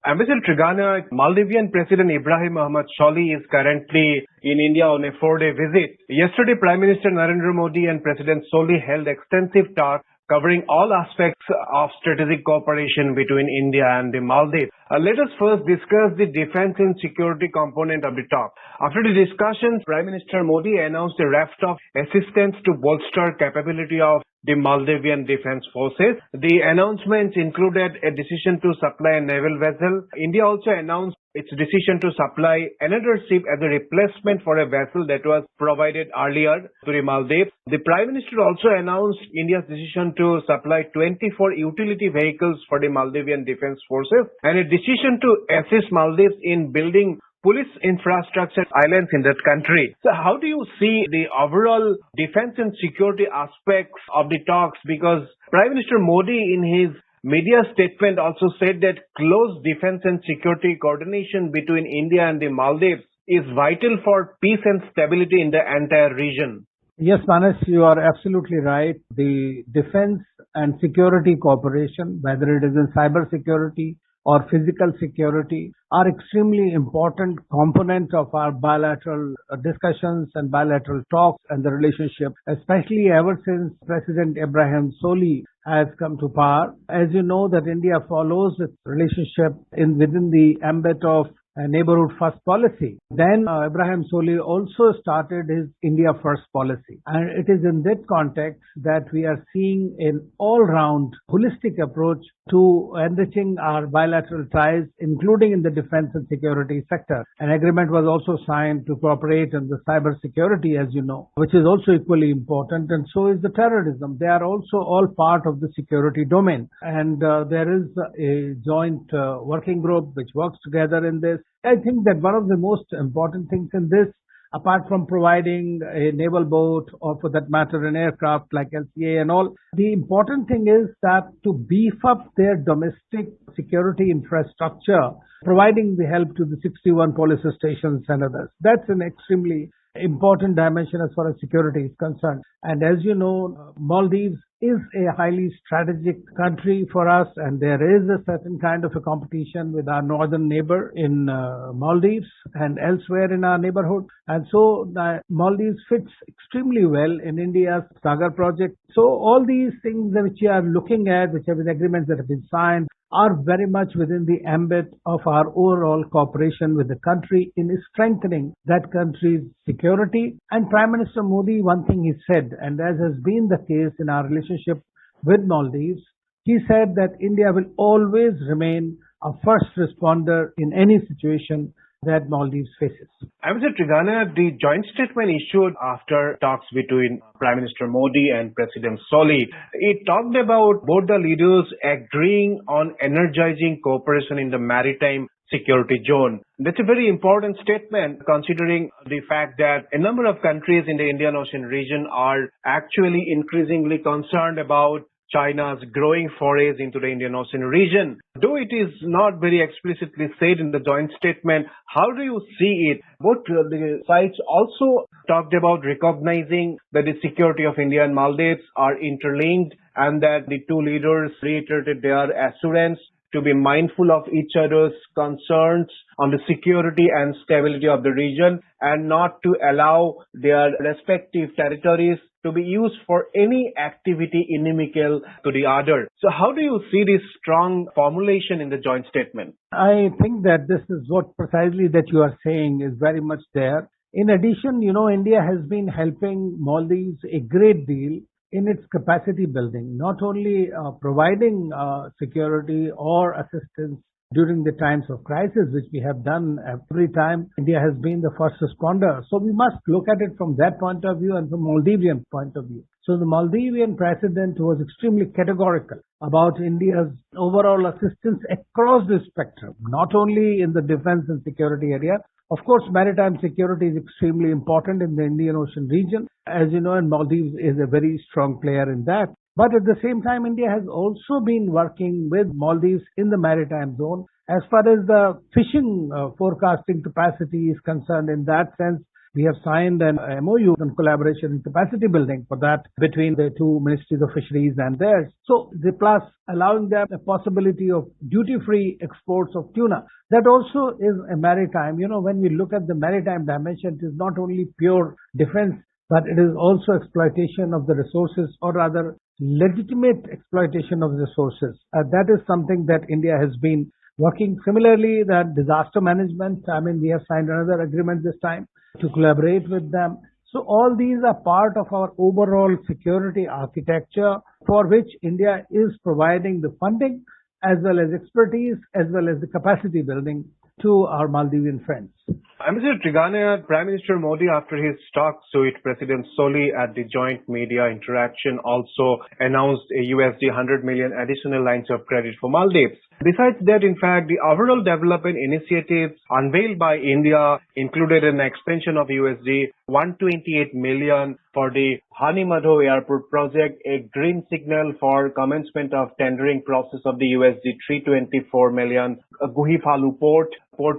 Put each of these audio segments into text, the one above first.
Ambassador Trigana, Maldivian President Ibrahim Mohamed Solih is currently in India on a 4-day visit. Yesterday, Prime Minister Narendra Modi and President Solih held extensive talks covering all aspects of strategic cooperation between India and the Maldives. Let us first discuss the defense and security component of the talk. After the discussions, Prime Minister Modi announced a raft of assistance to bolster capability of the Maldivian Defense Forces. The announcements included a decision to supply a naval vessel. India also announced its decision to supply another ship as a replacement for a vessel that was provided earlier to the Maldives. The Prime Minister also announced India's decision to supply 24 utility vehicles for the Maldivian Defense Forces and a decision to assist Maldives in building police infrastructure islands in that country. So how do you see the overall defense and security aspects of the talks? Because Prime Minister Modi in his media statement also said that close defense and security coordination between India and the Maldives is vital for peace and stability in the entire region. Yes, Manas, you are absolutely right. The defense and security cooperation, whether it is in cyber security or physical security, are extremely important components of our bilateral discussions and bilateral talks and the relationship, especially ever since President Ibrahim Solih has come to power. As you know, that India follows its relationship within the ambit of neighborhood first policy. Then Ibrahim Solih also started his India first policy. And it is in that context that we are seeing an all-round holistic approach to enriching our bilateral ties, including in the defense and security sector. An agreement was also signed to cooperate in the cyber security, as you know, which is also equally important, and so is the terrorism. They are also all part of the security domain. And there is a joint working group which works together in this. I think that one of the most important things in this, apart from providing a naval boat or for that matter an aircraft like LCA and all, the important thing is that to beef up their domestic security infrastructure, providing the help to the 61 police stations and others. That's an extremely important dimension as far as security is concerned. And as you know, Maldives is a highly strategic country for us, and there is a certain kind of a competition with our northern neighbor in Maldives and elsewhere in our neighborhood. And so Maldives fits extremely well in India's Sagar project. So all these things which we are looking at, which have been agreements that have been signed, are very much within the ambit of our overall cooperation with the country in strengthening that country's security. And Prime Minister Modi, one thing he said, and as has been the case in our relationship with Maldives, he said that India will always remain a first responder in any situation that Maldives faces. Ambassador Trigana, the joint statement issued after talks between Prime Minister Modi and President Solih, it talked about both the leaders agreeing on energizing cooperation in the maritime security zone. That's a very important statement considering the fact that a number of countries in the Indian Ocean region are actually increasingly concerned about China's growing forays into the Indian Ocean region. Though it is not very explicitly said in the joint statement, how do you see it? Both the sides also talked about recognizing that the security of India and Maldives are interlinked and that the two leaders reiterated their assurance to be mindful of each other's concerns on the security and stability of the region and not to allow their respective territories to be used for any activity inimical to the other. So how do you see this strong formulation in the joint statement? I think that this is what precisely that you are saying is very much there. In addition, India has been helping Maldives a great deal in its capacity building, not only providing security or assistance during the times of crisis, which we have done every time India has been the first responder. So we must look at it from that point of view and from Maldivian point of view. So the Maldivian president was extremely categorical about India's overall assistance across the spectrum, not only in the defense and security area. Of course, maritime security is extremely important in the Indian Ocean region. As you know, and Maldives is a very strong player in that. But at the same time, India has also been working with Maldives in the maritime zone as far as the fishing forecasting capacity is concerned. In that sense, We have signed an MOU on collaboration and capacity building for that between the two ministries of fisheries and theirs. So the plus allowing them a possibility of duty-free exports of tuna. That also is a maritime. When we look at the maritime dimension, it is not only pure defense, but it is also exploitation of the resources, or rather legitimate exploitation of resources. That is something that India has been working. Similarly, that disaster management, we have signed another agreement this time to collaborate with them. So all these are part of our overall security architecture, for which India is providing the funding as well as expertise as well as the capacity building to our Maldivian friends. Ambassador Trigunayat, Prime Minister Modi, after his talks with President Soli at the joint media interaction, also announced a $100 million additional lines of credit for Maldives. Besides that, in fact, the overall development initiatives unveiled by India included an extension of $128 million for the Honeymeadow Airport project, a green signal for commencement of tendering process of the $324 million Guhifalu port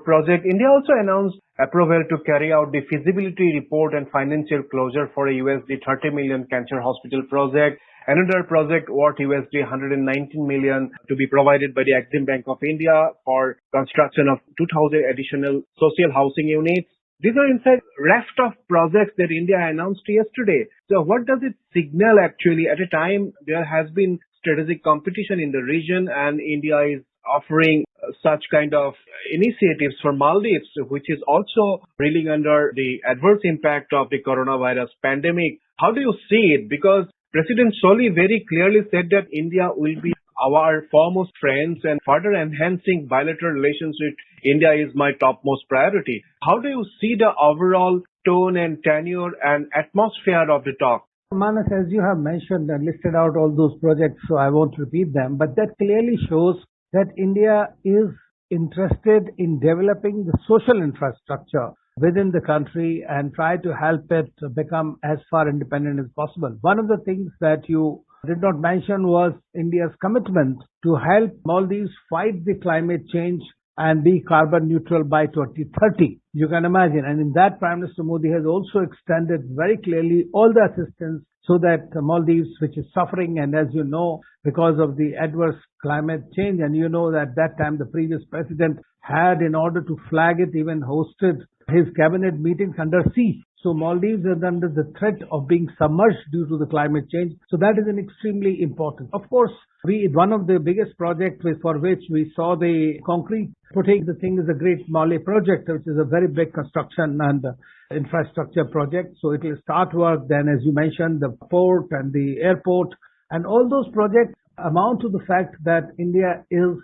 project. India also announced approval to carry out the feasibility report and financial closure for a $30 million cancer hospital project. Another project worth $119 million to be provided by the Exim Bank of India for construction of 2,000 additional social housing units. These are in fact raft of projects that India announced yesterday. So what does it signal actually at a time there has been strategic competition in the region and India is offering such kind of initiatives for Maldives, which is also reeling under the adverse impact of the coronavirus pandemic? How do you see it? Because President Soli very clearly said that India will be our foremost friends and further enhancing bilateral relations with India is my topmost priority. How do you see the overall tone and tenure and atmosphere of the talk? Manas, as you have mentioned and listed out all those projects, so I won't repeat them, but that clearly shows that India is interested in developing the social infrastructure within the country and try to help it become as far independent as possible. One of the things that you did not mention was India's commitment to help Maldives fight the climate change and be carbon neutral by 2030. You can imagine. And in that, Prime Minister Modi has also extended very clearly all the assistance so that Maldives, which is suffering, and as you know, because of the adverse climate change, and you know that time the previous president had, in order to flag it, even hosted his cabinet meetings under siege. So Maldives is under the threat of being submerged due to the climate change. So that is an extremely important. Of course, one of the biggest projects for which we saw the concrete putting the thing is the Great Malay project, which is a very big construction and infrastructure project. So it will start work then, as you mentioned, the port and the airport, and all those projects amount to the fact that India is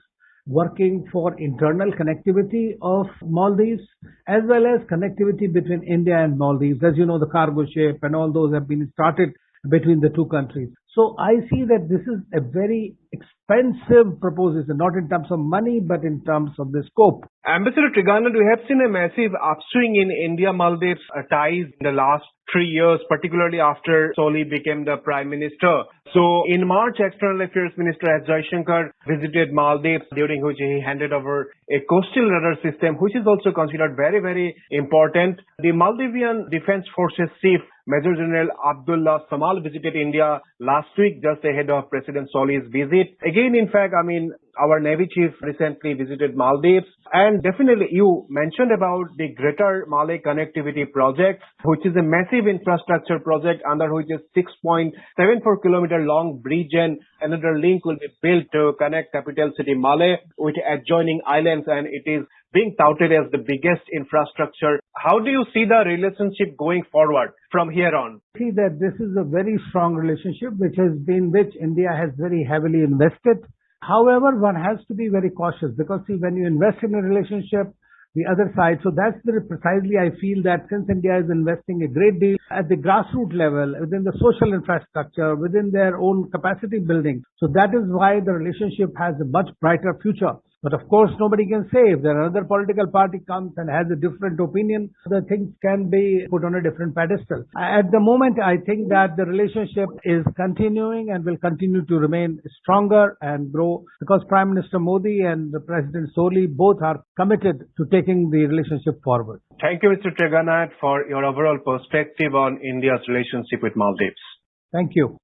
working for internal connectivity of Maldives as well as connectivity between India and Maldives. As you know, the cargo ship and all those have been started between the two countries. So I see that this is a very expensive proposition, not in terms of money, but in terms of the scope. Ambassador Trigunayat, we have seen a massive upswing in India-Maldives ties in the last 3 years, particularly after Soli became the Prime Minister. So in March, External Affairs Minister S. Jaishankar visited Maldives, during which he handed over a coastal radar system, which is also considered very, very important. The Maldivian Defense Forces Chief Major General Abdullah Samal visited India last week, just ahead of President Soli's visit. Again, in fact, our Navy Chief recently visited Maldives. And definitely, you mentioned about the Greater Malay Connectivity Project, which is a massive infrastructure project under which a 6.74 kilometer long bridge and another link will be built to connect capital city Malé with adjoining islands, and it is being touted as the biggest infrastructure. How do you see the relationship going forward from here on? See that this is a very strong relationship which India has very heavily invested. However, one has to be very cautious because see, when you invest in a relationship, the other side, so that's precisely I feel that since India is investing a great deal at the grassroots level, within the social infrastructure, within their own capacity building, so that is why the relationship has a much brighter future. But of course, nobody can say if there another political party comes and has a different opinion, the things can be put on a different pedestal. At the moment, I think that the relationship is continuing and will continue to remain stronger and grow because Prime Minister Modi and President Soli both are committed to taking the relationship forward. Thank you, Mr. Trigunayat, for your overall perspective on India's relationship with Maldives. Thank you.